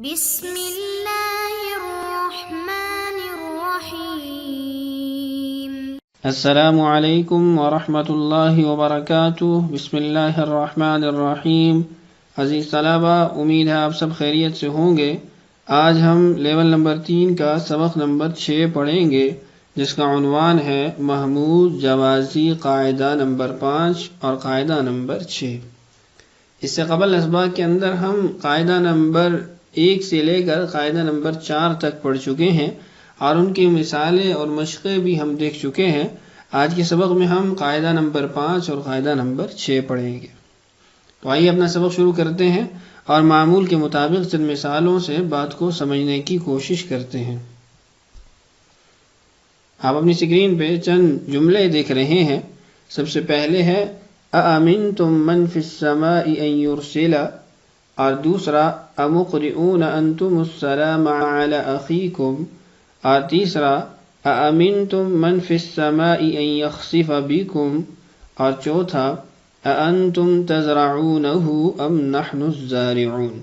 بسم اللہ الرحمن الرحیم۔ السلام علیکم ورحمۃ اللہ وبرکاتہ۔ بسم اللہ الرحمن الرحیم۔ عزیز طلبہ، امید ہے آپ سب خیریت سے ہوں گے۔ آج ہم لیول نمبر 3 کا سبق نمبر 6 پڑھیں گے، جس کا عنوان ہے محمود جوازی قاعدہ نمبر 5 اور قاعدہ نمبر 6۔ اس سے قبل اسباق کے اندر ہم قاعدہ نمبر 1 سے لے کر قاعدہ نمبر 4 تک پڑھ چکے ہیں اور ان کی مثالیں اور مشقیں بھی ہم دیکھ چکے ہیں۔ آج کے سبق میں ہم قاعدہ نمبر 5 اور قاعدہ نمبر 6 پڑھیں گے۔ تو آئیے اپنا سبق شروع کرتے ہیں اور معمول کے مطابق چند مثالوں سے بات کو سمجھنے کی کوشش کرتے ہیں۔ آپ اپنی اسکرین پہ چند جملے دیکھ رہے ہیں۔ سب سے پہلے ہے اَأَمِنْتُمْ مَنْ فِي السَّمَاءِ أَنْ يُرْسِلَ، اور دوسرا اَمُقْرِئُونَ أَنْتُمُ السَّلَامَ عَلَى أَخِيكُمْ، اور تیسرا اَأَمِنْتُمْ مَنْ فِي السَّمَاءِ أَنْ يَخْسِفَ بِكُمْ، اور چوتھا اَأَنْتُمْ تَزْرَعُونَهُ أَمْ نَحْنُ الزَّارِعُونَ۔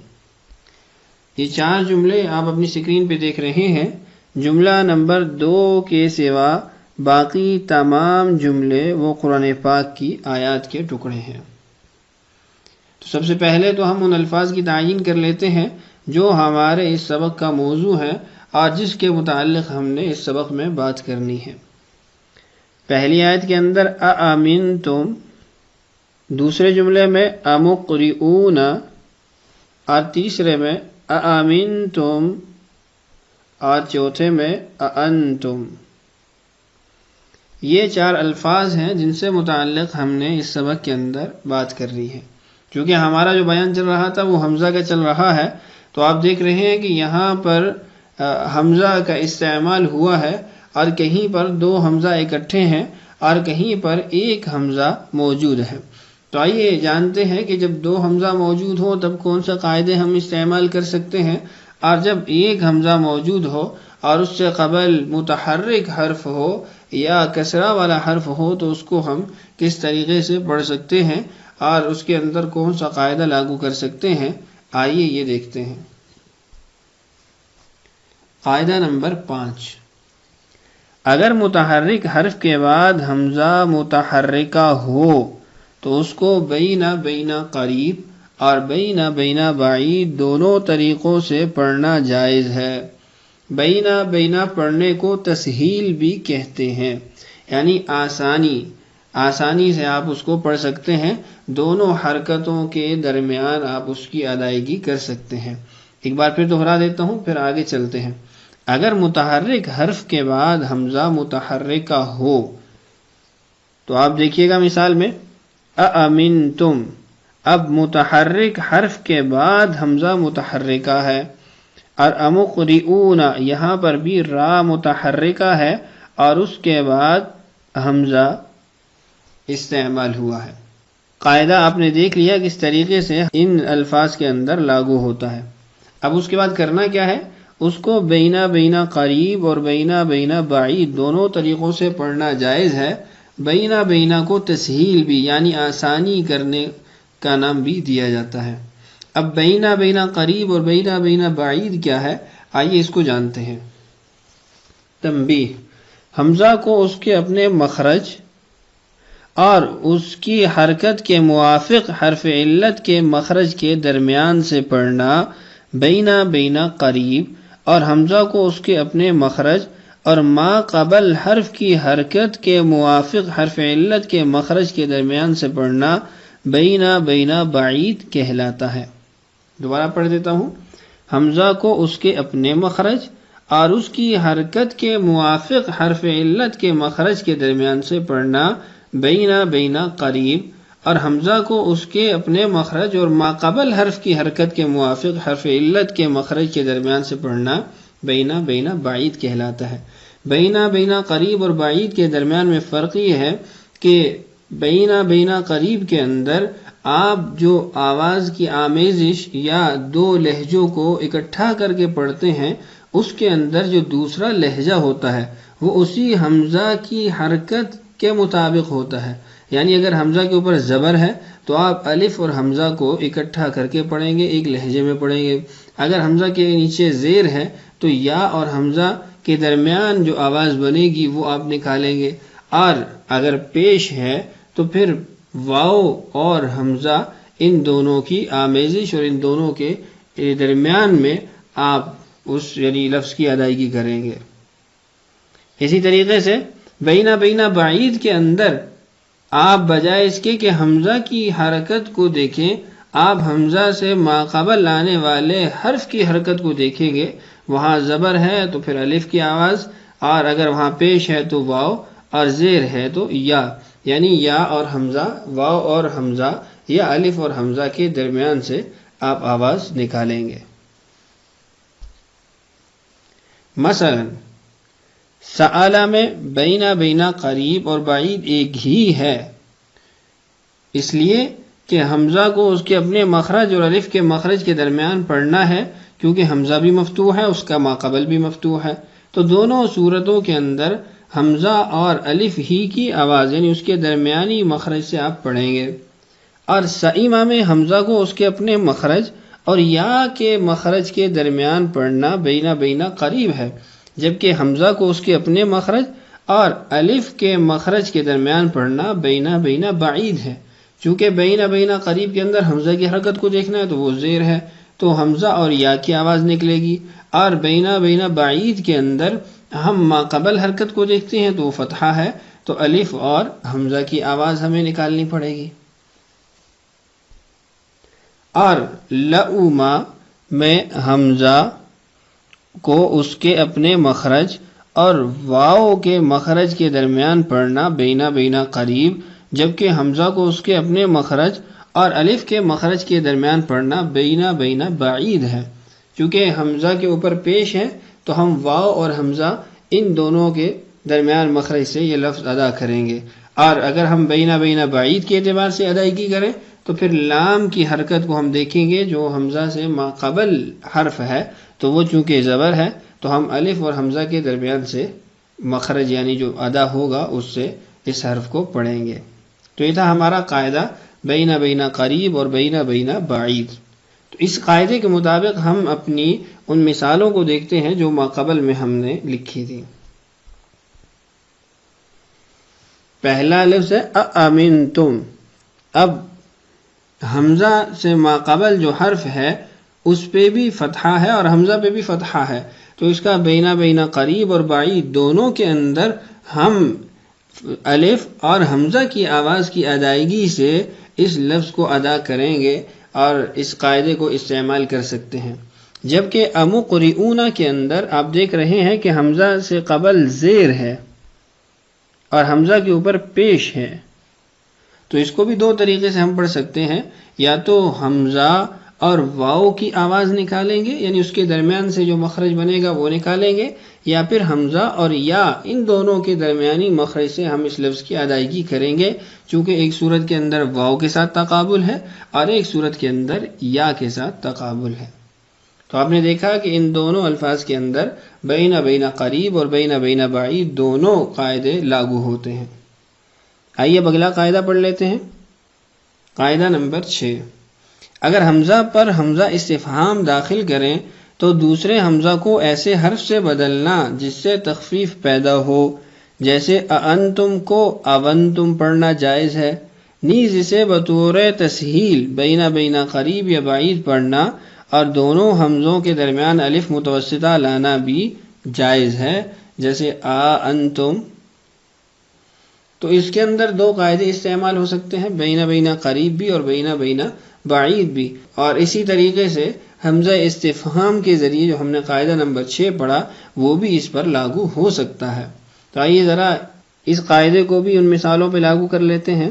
یہ 4 جملے آپ اپنی اسکرین پہ دیکھ رہے ہیں۔ جملہ نمبر 2 کے سوا باقی تمام جملے وہ قرآن پاک کی آیات کے ٹکڑے ہیں۔ تو سب سے پہلے تو ہم ان الفاظ کی تعیین کر لیتے ہیں جو ہمارے اس سبق کا موضوع ہے اور جس کے متعلق ہم نے اس سبق میں بات کرنی ہے۔ پہلی آیت کے اندر اَأَمِنْتُمْ، دوسرے جملے میں اَمُقْرِئُونَ، اور تیسرے میں اَأَمِنْتُمْ، اور چوتھے میں اَأَنْتُمْ۔ یہ 4 الفاظ ہیں جن سے متعلق ہم نے اس سبق کے اندر بات کرنی ہے۔ چونکہ ہمارا جو بیان چل رہا تھا وہ حمزہ کا چل رہا ہے، تو آپ دیکھ رہے ہیں کہ یہاں پر حمزہ کا استعمال ہوا ہے اور کہیں پر 2 حمزہ اکٹھے ہیں اور کہیں پر 1 حمزہ موجود ہے۔ تو آئیے جانتے ہیں کہ جب 2 حمزہ موجود ہو تب کون سا قاعدے ہم استعمال کر سکتے ہیں، اور جب 1 حمزہ موجود ہو اور اس سے قبل متحرک حرف ہو یا کسرہ والا حرف ہو تو اس کو ہم کس طریقے سے پڑھ سکتے ہیں اور اس کے اندر کون سا قاعدہ لاگو کر سکتے ہیں، آئیے یہ دیکھتے ہیں۔ قاعدہ نمبر 5، اگر متحرک حرف کے بعد حمزہ متحرکہ ہو تو اس کو بینہ بینہ قریب اور بینہ بینہ بعید دونوں طریقوں سے پڑھنا جائز ہے۔ بینہ بینہ پڑھنے کو تسہیل بھی کہتے ہیں، یعنی آسانی سے آپ اس کو پڑھ سکتے ہیں، دونوں حرکتوں کے درمیان آپ اس کی ادائیگی کر سکتے ہیں۔ ایک بار پھر دہرا دیتا ہوں، پھر آگے چلتے ہیں۔ اگر متحرک حرف کے بعد حمزہ متحرکہ ہو تو آپ دیکھیے گا مثال میں اَأَمِنْتُمْ، اب متحرک حرف کے بعد حمزہ متحرکہ ہے، اور اَمُقْرِئُونَ یہاں پر بھی را متحرکہ ہے اور اس کے بعد حمزہ استعمال ہوا ہے۔ قاعدہ آپ نے دیکھ لیا کس طریقے سے ان الفاظ کے اندر لاگو ہوتا ہے۔ اب اس کے بعد کرنا کیا ہے، اس کو بینہ بینہ قریب اور بینہ بینہ بعید دونوں طریقوں سے پڑھنا جائز ہے۔ بینہ بینہ کو تسہیل بھی یعنی آسانی کرنے کا نام بھی دیا جاتا ہے۔ اب بینہ بینہ قریب اور بینہ بینہ بعید کیا ہے، آئیے اس کو جانتے ہیں۔ تنبیہ، حمزہ کو اس کے اپنے مخرج اور اس کی حرکت کے موافق حرف علت کے مخرج کے درمیان سے پڑھنا بینہ بینہ قریب، اور حمزہ کو اس کے اپنے مخرج اور ما قبل حرف کی حرکت کے موافق حرف علت کے مخرج کے درمیان سے پڑھنا بینہ بینہ بعید کہلاتا ہے۔ دوبارہ پڑھ دیتا ہوں۔ حمزہ کو اس کے اپنے مخرج اور اس کی حرکت کے موافق حرف علت کے مخرج کے درمیان سے پڑھنا بینہ بینہ قریب، اور حمزہ کو اس کے اپنے مخرج اور ماقبل حرف کی حرکت کے موافق حرف علت کے مخرج کے درمیان سے پڑھنا بینہ بینہ بعید کہلاتا ہے۔ بینہ بینہ قریب اور بعید کے درمیان میں فرق یہ ہے کہ بینہ بینہ قریب کے اندر آپ جو آواز کی آمیزش یا 2 لہجوں کو اکٹھا کر کے پڑھتے ہیں، اس کے اندر جو دوسرا لہجہ ہوتا ہے وہ اسی حمزہ کی حرکت کے مطابق ہوتا ہے۔ یعنی اگر حمزہ کے اوپر زبر ہے تو آپ الف اور حمزہ کو اکٹھا کر کے پڑھیں گے، ایک لہجے میں پڑھیں گے۔ اگر حمزہ کے نیچے زیر ہے تو یا اور حمزہ کے درمیان جو آواز بنے گی وہ آپ نکالیں گے، اور اگر پیش ہے تو پھر واو اور حمزہ ان دونوں کی آمیزش اور ان دونوں کے درمیان میں آپ اس یعنی لفظ کی ادائیگی کریں گے۔ اسی طریقے سے بینا بینا بعید کے اندر آپ بجائے اس کے کہ حمزہ کی حرکت کو دیکھیں، آپ حمزہ سے ماقبل آنے والے حرف کی حرکت کو دیکھیں گے۔ وہاں زبر ہے تو پھر الف کی آواز، اور اگر وہاں پیش ہے تو واو، اور زیر ہے تو یا، یعنی یا اور حمزہ، واو اور حمزہ یا الف اور حمزہ کے درمیان سے آپ آواز نکالیں گے۔ مثلا سآلہ میں بینا بینا قریب اور بعید ایک ہی ہے، اس لیے کہ حمزہ کو اس کے اپنے مخرج اور الف کے مخرج کے درمیان پڑھنا ہے، کیونکہ حمزہ بھی مفتوح ہے، اس کا ماقبل بھی مفتوح ہے، تو دونوں صورتوں کے اندر حمزہ اور الف ہی کی آواز یعنی اس کے درمیانی مخرج سے آپ پڑھیں گے۔ اور سئیمہ میں حمزہ کو اس کے اپنے مخرج اور یا کے مخرج کے درمیان پڑھنا بینا بینا قریب ہے، جبکہ حمزہ کو اس کے اپنے مخرج اور الف کے مخرج کے درمیان پڑھنا بینا بینا بعید ہے۔ چونکہ بینا بینا قریب کے اندر حمزہ کی حرکت کو دیکھنا ہے تو وہ زیر ہے، تو حمزہ اور یا کی آواز نکلے گی، اور بینا بینا بعید کے اندر ہم ماقبل حرکت کو دیکھتے ہیں تو وہ فتحہ ہے، تو الف اور حمزہ کی آواز ہمیں نکالنی پڑے گی۔ اور لؤما میں حمزہ کو اس کے اپنے مخرج اور واو کے مخرج کے درمیان پڑھنا بینا بینا قریب، جبکہ حمزہ کو اس کے اپنے مخرج اور الف کے مخرج کے درمیان پڑھنا بینا بینا بعید ہے۔ چونکہ حمزہ کے اوپر پیش ہے تو ہم واو اور حمزہ ان دونوں کے درمیان مخرج سے یہ لفظ ادا کریں گے، اور اگر ہم بینا بینا بعید کے اعتبار سے ادائیگی کریں تو پھر لام کی حرکت کو ہم دیکھیں گے جو حمزہ سے ماقبل حرف ہے، تو وہ چونکہ زبر ہے تو ہم الف اور حمزہ کے درمیان سے مخرج یعنی جو ادا ہوگا اس سے اس حرف کو پڑھیں گے۔ تو یہ تھا ہمارا قاعدہ بینا بینا قریب اور بینا بینا بعید۔ تو اس قاعدے کے مطابق ہم اپنی ان مثالوں کو دیکھتے ہیں جو ماقبل میں ہم نے لکھی تھی۔ پہلا لفظ ہے اَأَمِنْتُمْ۔ اب حمزہ سے ماقبل جو حرف ہے اس پہ بھی فتحہ ہے اور حمزہ پہ بھی فتحہ ہے، تو اس کا بینا بینا قریب اور بعید دونوں کے اندر ہم الف اور حمزہ کی آواز کی ادائیگی سے اس لفظ کو ادا کریں گے اور اس قاعدے کو استعمال کر سکتے ہیں۔ جبکہ امقرئون کے اندر آپ دیکھ رہے ہیں کہ حمزہ سے قبل زیر ہے اور حمزہ کے اوپر پیش ہے، تو اس کو بھی دو طریقے سے ہم پڑھ سکتے ہیں، یا تو حمزہ اور واو کی آواز نکالیں گے یعنی اس کے درمیان سے جو مخرج بنے گا وہ نکالیں گے، یا پھر حمزہ اور یا ان دونوں کے درمیانی مخرج سے ہم اس لفظ کی ادائیگی کریں گے، چونکہ ایک صورت کے اندر واو کے ساتھ تقابل ہے اور ایک صورت کے اندر یا کے ساتھ تقابل ہے۔ تو آپ نے دیکھا کہ ان دونوں الفاظ کے اندر بینا بینا قریب اور بینا بینا بعید دونوں قاعدے لاگو ہوتے ہیں۔ آئیے اب اگلا قاعدہ پڑھ لیتے ہیں۔ قاعدہ نمبر 6، اگر حمزہ پر حمزہ استفہام داخل کریں تو دوسرے حمزہ کو ایسے حرف سے بدلنا جس سے تخفیف پیدا ہو، جیسے اَأَنْتُمْ کو اَوَنْتُمْ پڑھنا جائز ہے، نیز اسے بطور تسہیل بینا بینا قریب یا بعید پڑھنا اور دونوں حمزوں کے درمیان الف متوسطہ لانا بھی جائز ہے، جیسے اَأَنْتُمْ۔ تو اس کے اندر دو قاعدے استعمال ہو سکتے ہیں، بینا بینا قریب بھی اور بینا بینا بعید بھی، اور اسی طریقے سے حمزہ استفہام کے ذریعے جو ہم نے قاعدہ نمبر 6 پڑھا وہ بھی اس پر لاگو ہو سکتا ہے۔ تو آئیے ذرا اس قاعدے کو بھی ان مثالوں پہ لاگو کر لیتے ہیں۔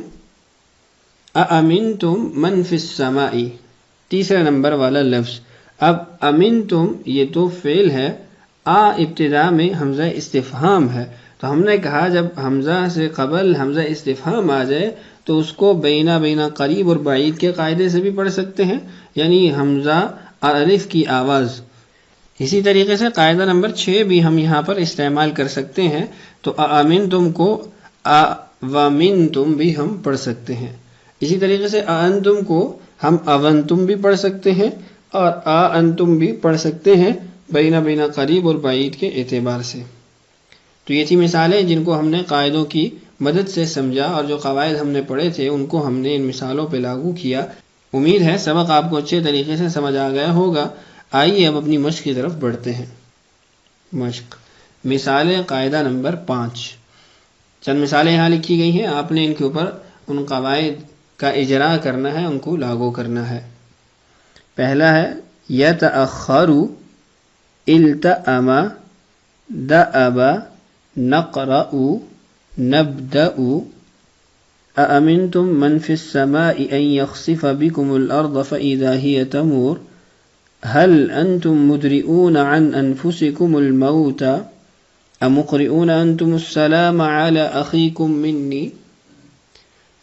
اَأَمِنْتُمْ مَنْ فِي السَّمَاءِ، تیسرے نمبر والا لفظ۔ اب امنتم یہ تو فعل ہے، ابتدا میں حمزہ استفہام ہے، تو ہم نے کہا جب حمزہ سے قبل حمزہ استفہام آ جائے تو اس کو بینا بینا قریب اور بعید کے قاعدے سے بھی پڑھ سکتے ہیں، یعنی حمزہ اور الف کی آواز۔ اسی طریقے سے قاعدہ نمبر 6 بھی ہم یہاں پر استعمال کر سکتے ہیں، تو اَأَمِنْتُمْ کو اَوَمِنْتُمْ بھی ہم پڑھ سکتے ہیں۔ اسی طریقے سے اَأَنْتُمْ کو ہم اَوَنْتُمْ بھی پڑھ سکتے ہیں، اور آ انتم بھی پڑھ سکتے ہیں بینا بینا قریب اور بعید کے اعتبار سے۔ تو یہ تھی مثالیں جن کو ہم نے قاعدوں کی مدد سے سمجھا، اور جو قواعد ہم نے پڑھے تھے ان کو ہم نے ان مثالوں پہ لاگو کیا۔ امید ہے سبق آپ کو اچھے طریقے سے سمجھ آ گیا ہوگا۔ آئیے اب اپنی مشق کی طرف بڑھتے ہیں۔ مشق مثال قاعدہ نمبر 5۔ چند مثالیں یہاں لکھی گئی ہیں، آپ نے ان کے اوپر ان قواعد کا اجرا کرنا ہے، ان کو لاگو کرنا ہے۔ پہلا ہے یتأخر، التأم، دأب، نقرأ، نبدأ۔ أأمنتم من في السماء أن يخسف بكم الأرض فإذا هي تمور هل أنتم مدرئون عن أنفسكم الموت أمقرئون أنتم السلام على أخيكم مني۔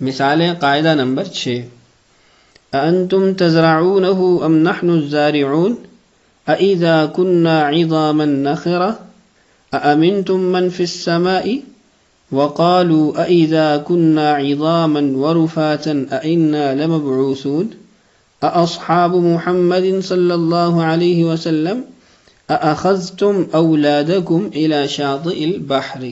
مثال قاعدہ نمبر 6۔ أأنتم تزرعونه أم نحن الزارعون أإذا كنا عظاما نخرة أأمنتم من في السماء وقالوا أإذا كنا عظاما ورفاتا أإنا لمبعوثون أأصحاب محمد صلى الله عليه وسلم أأخذتم أولادكم إلى شاطئ البحر۔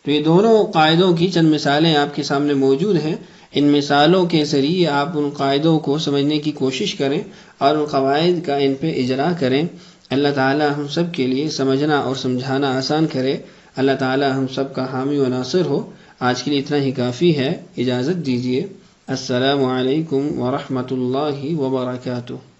تو یہ دونوں قاعدوں کی چند مثالیں آپ کے سامنے موجود ہیں۔ ان مثالوں کے ذریعے آپ ان قاعدوں کو سمجھنے کی کوشش کریں اور ان قواعد کا ان پہ اجرا کریں۔ اللہ تعالی ہم سب کے لیے سمجھنا اور سمجھانا آسان کرے۔ اللہ تعالی ہم سب کا حامی و ناصر ہو۔ آج کے لیے اتنا ہی کافی ہے، اجازت دیجیے۔ السلام علیکم ورحمۃ اللہ وبرکاتہ۔